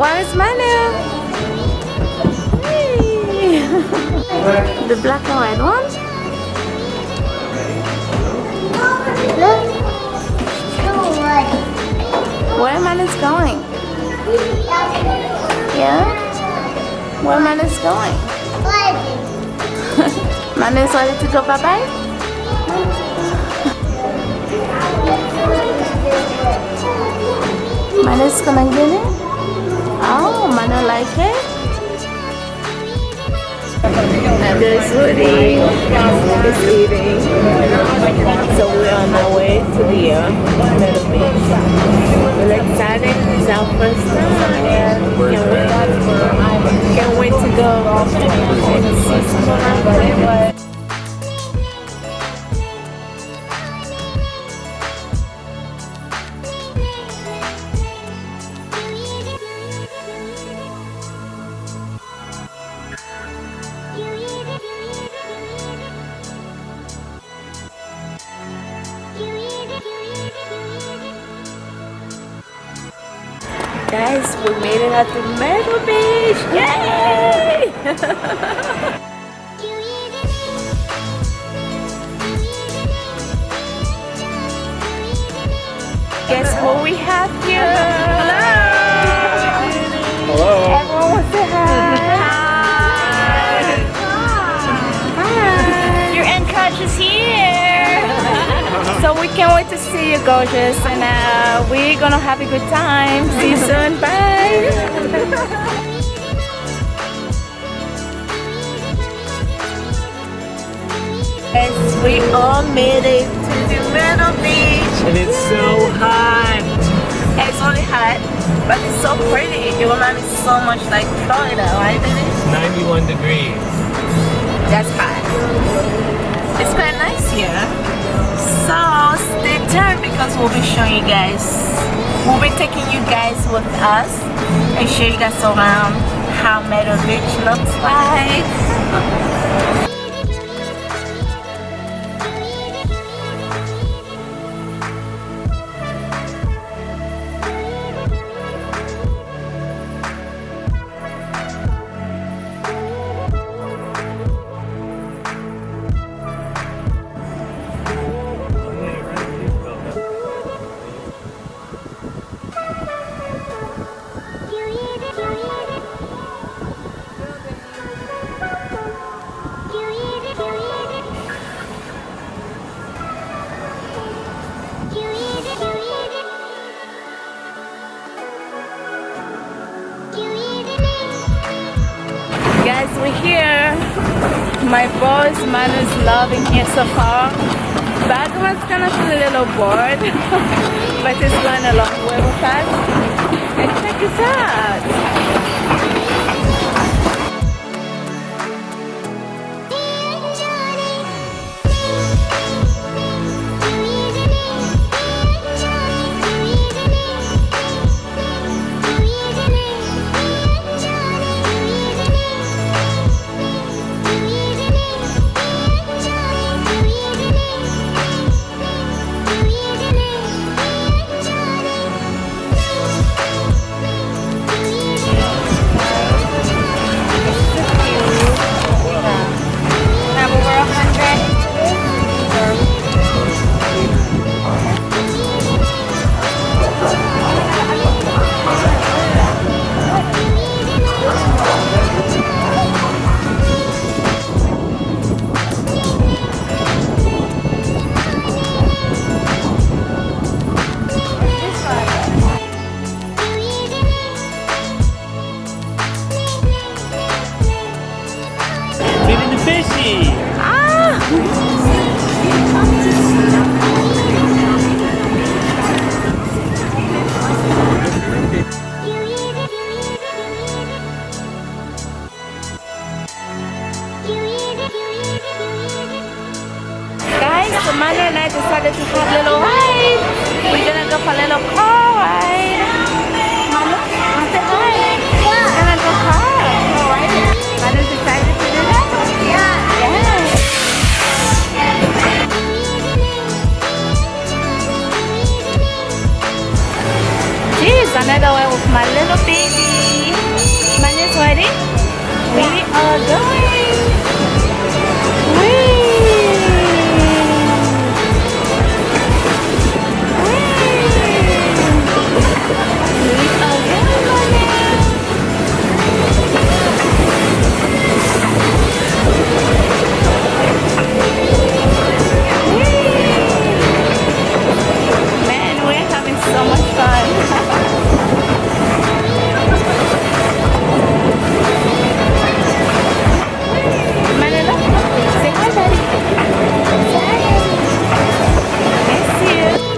Where is Manu? Hey. The black and white one? Where Manu's going? Yeah? Where Manu's going? Manu's ready to go bye-bye? Manu's gonna get it? Oh, Manu like it? There's Woody is eating. So we're on our way to the Myrtle Beach. We're excited. It's our first time. Can't wait to go and see some of our favorite. Guys, we made it at the Myrtle Beach! Yay! Guess who we have here? Hello! Hello! Everyone wants to say hi! Hi! Your entourage is here! So we can't wait to see you, gorgeous, and we're gonna have a good time. See you soon. Bye. Yes, we all made it to the Myrtle Beach, And it's so hot! it's only hot, but it's so pretty. It reminds me so much like Florida, right? It's 91 degrees. That's hot. It's quite nice here. So stay tuned because we'll be showing you guys, we'll be taking you guys with us and show you guys around how Myrtle Beach looks like. Guys, we're here. My boss, Manu's loving here so far. Bagman's kind of a little bored, but he's going a long way with us. And check this out. Feeding the fishy! Guys, so Manu and I decided to have a little ride. We're gonna go for a little car ride. Manu, say hi. We're gonna go car ride. Manu decided to do that? Yeah. Jeez, another one with my little baby. are going. Whee! Man, we're having so much fun. Manila, say hi, buddy. Miss you.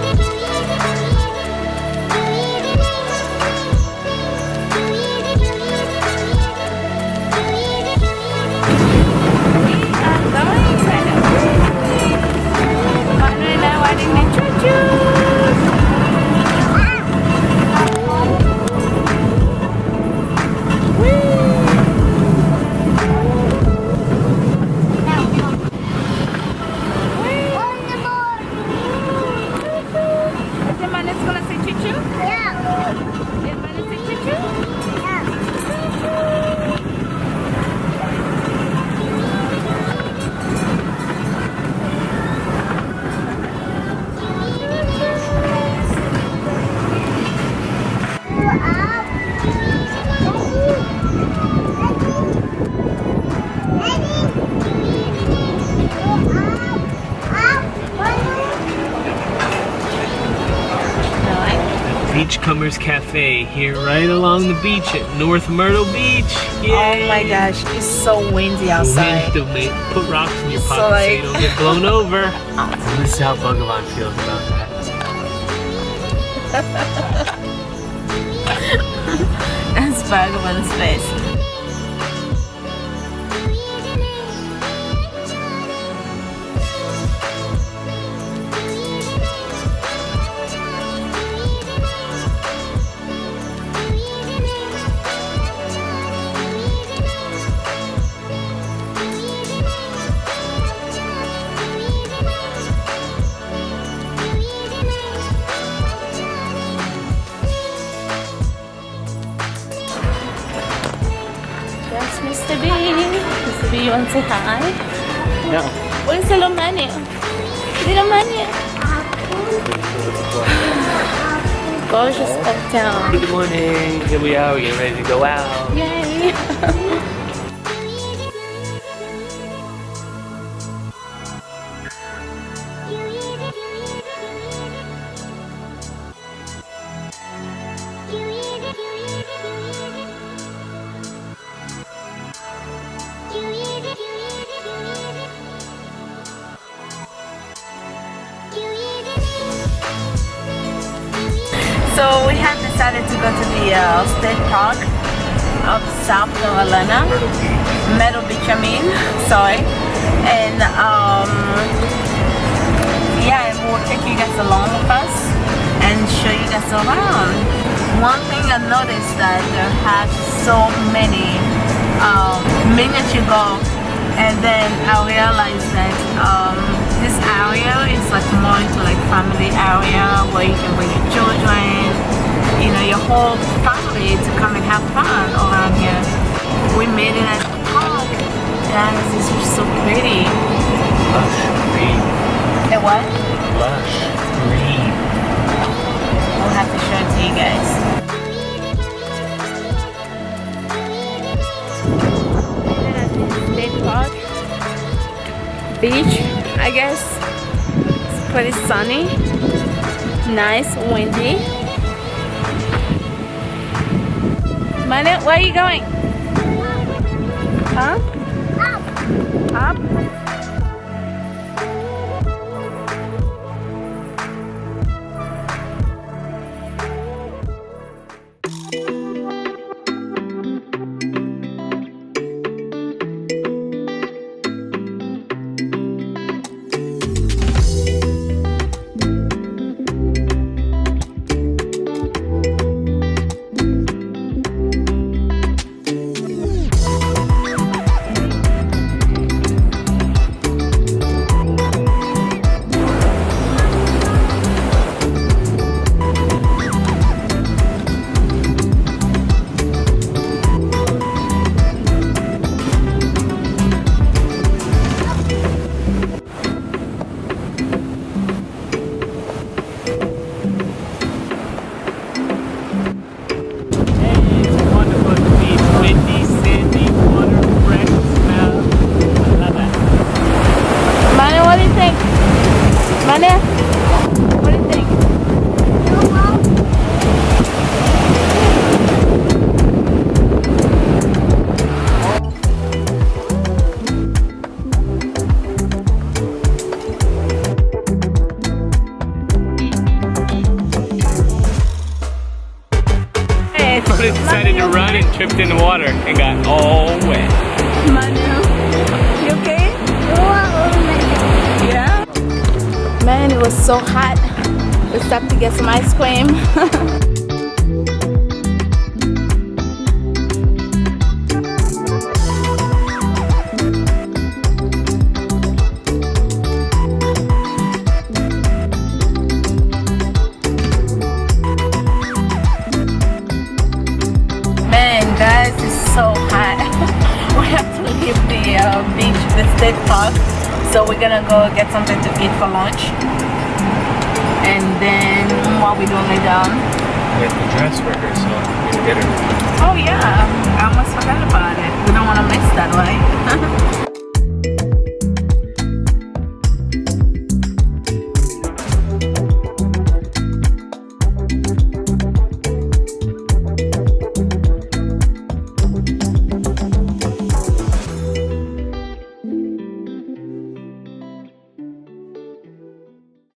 Beachcombers Cafe here right along the beach at North Myrtle Beach. Yay. Oh my gosh, it's so windy outside. The wind, put rocks in your So pocket so you like- don't get blown over. And this is how Bhagavan feels about that. That's Bhagavan's face. That's Mr. B. Mr. B, you want to say hi? No. Where's the little menu? Little menu. Gorgeous uptown. Good morning. Here we are. We're getting ready to go out. Yay. So we have decided to go to the state park of South Carolina, Myrtle Beach, I mean, sorry. And yeah, and we'll take you guys along with us and show you guys around. One thing I noticed that there has so many miniature golf, and then I realized that this area is like more into like family area where you can bring your children, you know, your whole family to come and have fun around here. We made it at the park. Guys, this is so pretty. Lush green. And what? Lush green. We'll have to show it to you guys. State park. Beach, I guess. It's pretty sunny. Nice, windy. Manu, where are you going? Huh? Up. run and tripped in the water and got all wet. Manu, you okay? Yeah? Man, it was so hot. We stopped to get some ice cream. Guys, it's so hot. We have to leave the beach, the state park, so we're gonna go get something to eat for lunch, and then while we're doing it down, We have the dress rehearsal in dinner. oh yeah, I almost forgot about it. We don't want to miss that, right?